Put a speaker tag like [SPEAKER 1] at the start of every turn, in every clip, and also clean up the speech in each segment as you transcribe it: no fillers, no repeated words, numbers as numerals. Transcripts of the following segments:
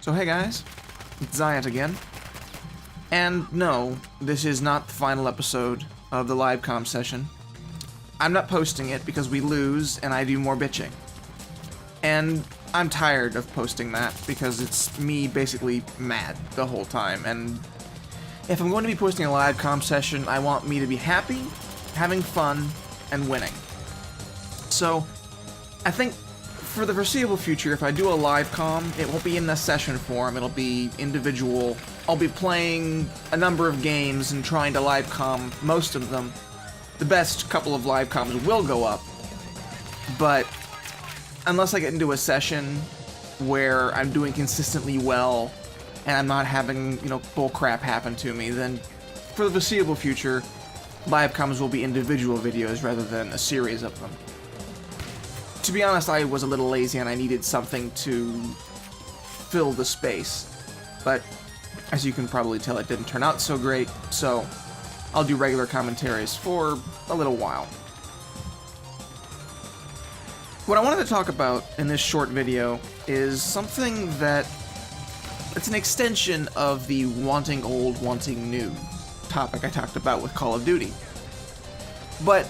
[SPEAKER 1] So hey guys, it's Zayat again. And no, this is not the final episode of the live comm session. I'm not posting it because we lose and I do more bitching. And I'm tired of posting that because it's me basically mad the whole time. And if I'm going to be posting a live comm session, I want me to be happy, having fun, and winning. So I think for the foreseeable future, if I do a live comm, it won't be in the session form, it'll be individual. I'll be playing a number of games and trying to live comm most of them. The best couple of live comms will go up, but unless I get into a session where I'm doing consistently well and I'm not having, bull crap happen to me, then for the foreseeable future, live comms will be individual videos rather than a series of them. To be honest, I was a little lazy and I needed something to fill the space, but as you can probably tell, it didn't turn out so great, so I'll do regular commentaries for a little while. What I wanted to talk about in this short video is something that it's an extension of the wanting old, wanting new topic I talked about with Call of Duty. But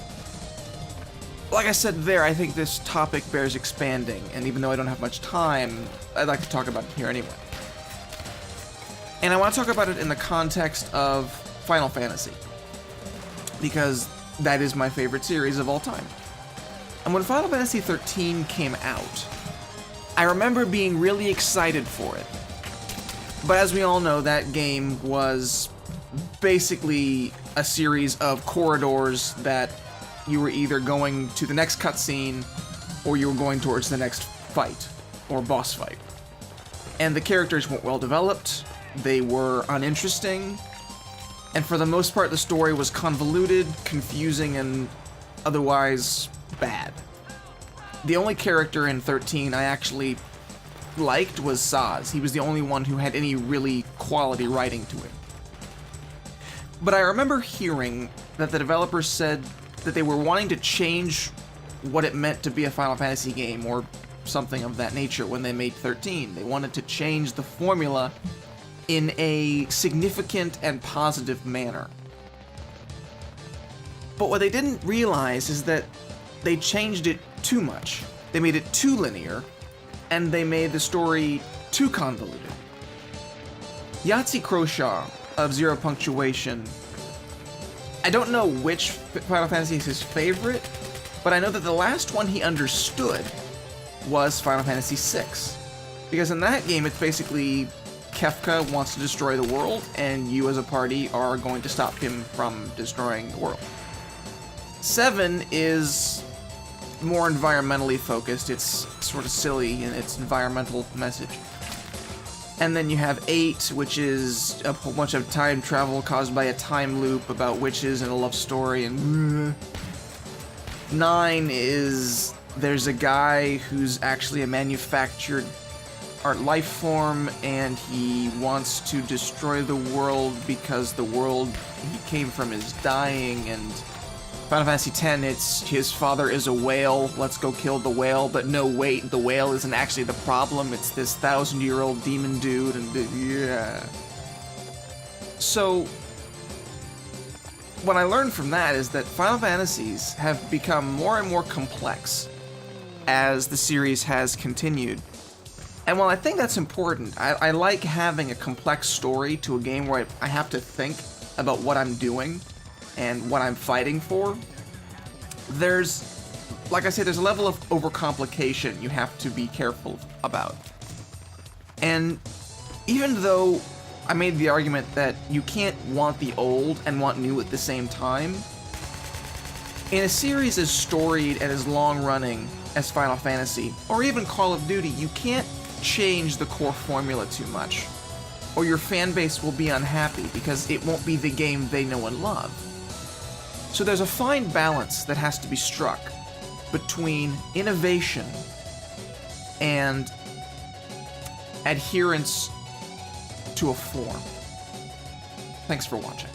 [SPEAKER 1] like I said there, I think this topic bears expanding, and even though I don't have much time, I'd like to talk about it here anyway. And I want to talk about it in the context of Final Fantasy, because that is my favorite series of all time. And when Final Fantasy XIII came out, I remember being really excited for it. But as we all know, that game was basically a series of corridors that you were either going to the next cutscene or you were going towards the next fight or boss fight. And the characters weren't well developed, they were uninteresting, and for the most part the story was convoluted, confusing, and otherwise bad. The only character in 13 I actually liked was Saz. He was the only one who had any really quality writing to him. But I remember hearing that the developers said that they were wanting to change what it meant to be a Final Fantasy game, or something of that nature, when they made 13. They wanted to change the formula in a significant and positive manner. But what they didn't realize is that they changed it too much. They made it too linear, and they made the story too convoluted. Yahtzee Croshaw of Zero Punctuation, I don't know which Final Fantasy is his favorite, but I know that the last one he understood was Final Fantasy VI. Because in that game, it's basically Kefka wants to destroy the world, and you as a party are going to stop him from destroying the world. 7 is more environmentally focused. It's sort of silly in its environmental message. And then you have 8, which is a whole bunch of time travel caused by a time loop about witches and a love story, and 9 is there's a guy who's actually a manufactured art life form, and he wants to destroy the world because the world he came from is dying. And Final Fantasy X, it's his father is a whale, let's go kill the whale, but no, wait, the whale isn't actually the problem, it's this 1,000-year-old demon dude, and yeah. So what I learned from that is that Final Fantasies have become more and more complex as the series has continued. And while I think that's important, I like having a complex story to a game where I have to think about what I'm doing and what I'm fighting for. There's, like I said, there's a level of overcomplication you have to be careful about. And even though I made the argument that you can't want the old and want new at the same time, in a series as storied and as long-running as Final Fantasy, or even Call of Duty, you can't change the core formula too much, or your fan base will be unhappy because it won't be the game they know and love. So there's a fine balance that has to be struck between innovation and adherence to a form. Thanks for watching.